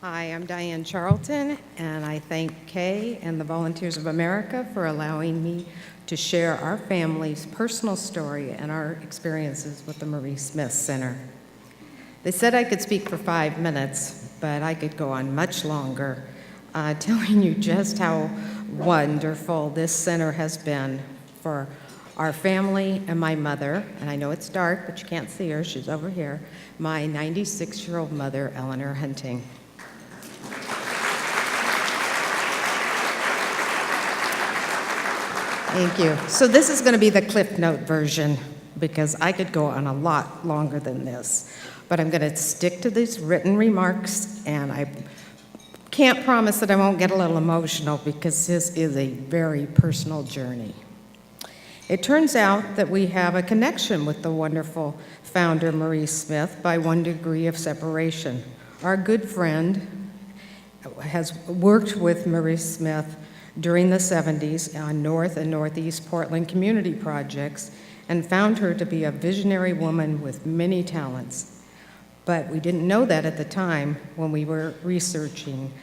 Hi, I'm Diane Charleton, and I thank Kay and the Volunteers of America for allowing me to share our family's personal story and our experiences with the Marie Smith Center. They said I could speak for 5 minutes, but I could go on much longer, telling you just how wonderful this center has been for our family and my mother, and I know it's dark, but you can't see her, she's over here, my 96-year-old mother, Eleanor Hunting. Thank you. So this is going to be the Cliff Note version because I could go on a lot longer than this. But I'm going to stick to these written remarks, and I can't promise that I won't get a little emotional because this is a very personal journey. It turns out that we have a connection with the wonderful founder Marie Smith by 1 degree of separation. Our good friend has worked with Marie Smith during the 70s on North and Northeast Portland community projects and found her to be a visionary woman with many talents. But we didn't know that at the time when we were researching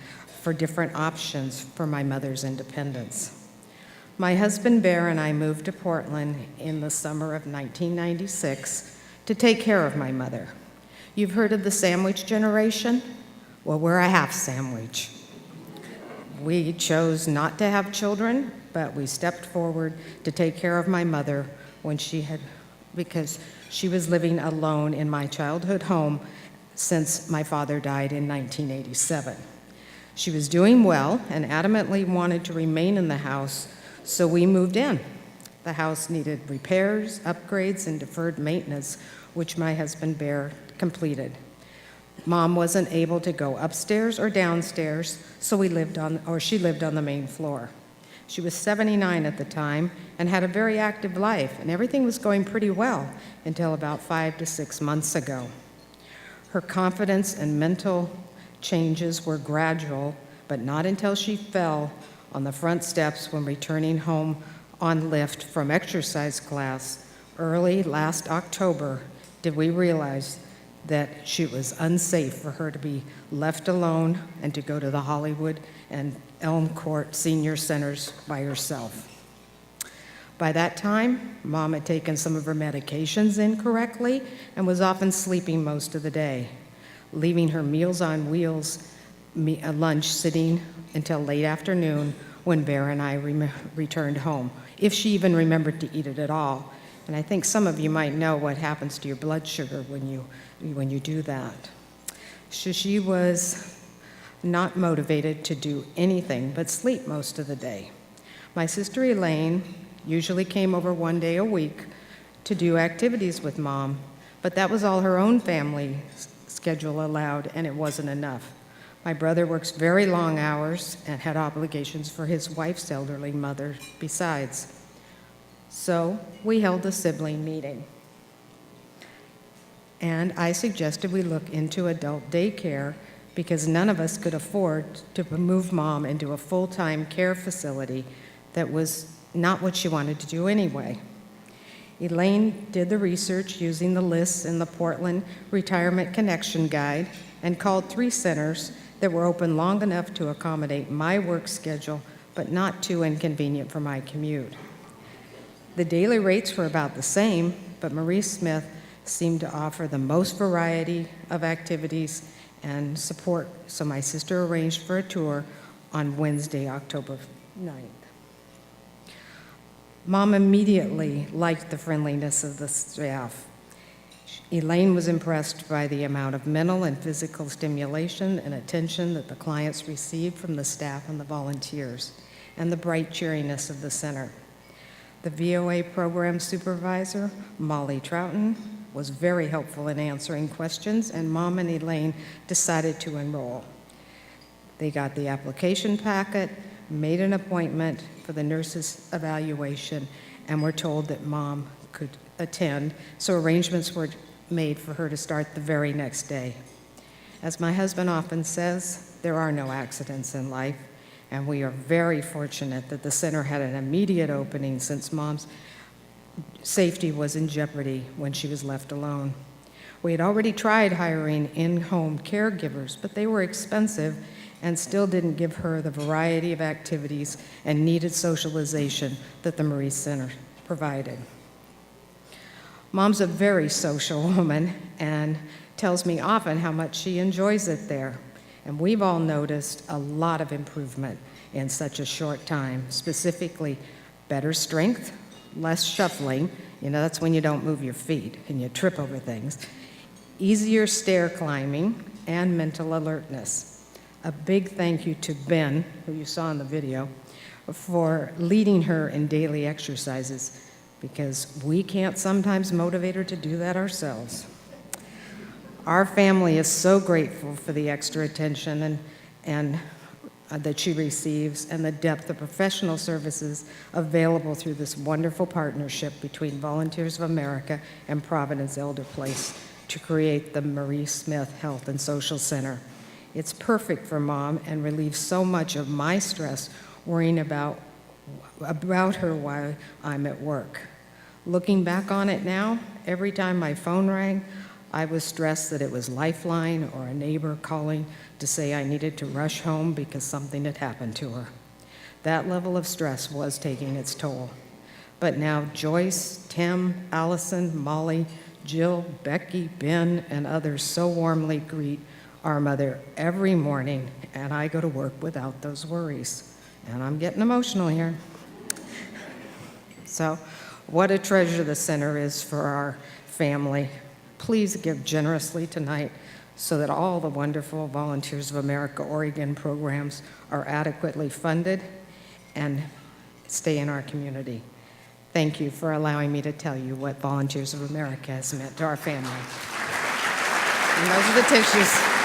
for different options for my mother's independence. My husband Bear and I moved to Portland in the summer of 1996 to take care of my mother. You've heard of the sandwich generation? Well, we're a half sandwich. We chose not to have children, but we stepped forward to take care of my mother because she was living alone in my childhood home since my father died in 1987. She was doing well and adamantly wanted to remain in the house, so we moved in. The house needed repairs, upgrades, and deferred maintenance, which my husband Bear completed. Mom wasn't able to go upstairs or downstairs, so she lived on the main floor. She was 79 at the time and had a very active life, and everything was going pretty well until about 5 to 6 months ago. Her confidence and mental changes were gradual, but not until she fell on the front steps when returning home on lift from exercise class early last October did we realize that it was unsafe for her to be left alone and to go to the Hollywood and Elm Court senior centers by herself. By that time, Mom had taken some of her medications incorrectly and was often sleeping most of the day, leaving her Meals on Wheels lunch sitting until late afternoon when Bear and I returned home, if she even remembered to eat it at all. And I think some of you might know what happens to your blood sugar when you do that. So she was not motivated to do anything but sleep most of the day. My sister Elaine usually came over 1 day a week to do activities with Mom, but that was all her own family schedule allowed, and it wasn't enough. My brother works very long hours and had obligations for his wife's elderly mother besides. So we held a sibling meeting. And I suggested we look into adult daycare because none of us could afford to move Mom into a full-time care facility that was not what she wanted to do anyway. Elaine did the research using the lists in the Portland Retirement Connection Guide and called 3 centers that were open long enough to accommodate my work schedule, but not too inconvenient for my commute. The daily rates were about the same, but Marie Smith seemed to offer the most variety of activities and support, so my sister arranged for a tour on Wednesday, October 9th. Mom immediately liked the friendliness of the staff. Elaine was impressed by the amount of mental and physical stimulation and attention that the clients received from the staff and the volunteers, and the bright cheeriness of the center. The VOA program supervisor, Molly Troughton, was very helpful in answering questions, and Mom and Elaine decided to enroll. They got the application packet, made an appointment for the nurse's evaluation, and were told that Mom could attend, so arrangements were made for her to start the very next day. As my husband often says, there are no accidents in life, and we are very fortunate that the center had an immediate opening since Mom's safety was in jeopardy when she was left alone. We had already tried hiring in-home caregivers, but they were expensive and still didn't give her the variety of activities and needed socialization that the Marie Center provided. Mom's a very social woman and tells me often how much she enjoys it there. And we've all noticed a lot of improvement in such a short time, specifically better strength, less shuffling, that's when you don't move your feet and you trip over things, easier stair climbing, and mental alertness. A big thank you to Ben, who you saw in the video, for leading her in daily exercises, because we can't sometimes motivate her to do that ourselves. Our family is so grateful for the extra attention and that she receives and the depth of professional services available through this wonderful partnership between Volunteers of America and Providence Elder Place to create the Marie Smith Health and Social Center. It's perfect for Mom and relieves so much of my stress worrying about her while I'm at work. Looking back on it now, every time my phone rang, I was stressed that it was Lifeline or a neighbor calling to say I needed to rush home because something had happened to her. That level of stress was taking its toll. But now Joyce, Tim, Allison, Molly, Jill, Becky, Ben, and others so warmly greet our mother every morning, and I go to work without those worries. And I'm getting emotional here. So, what a treasure the center is for our family. Please give generously tonight so that all the wonderful Volunteers of America Oregon programs are adequately funded and stay in our community. Thank you for allowing me to tell you what Volunteers of America has meant to our family. And those are the tissues.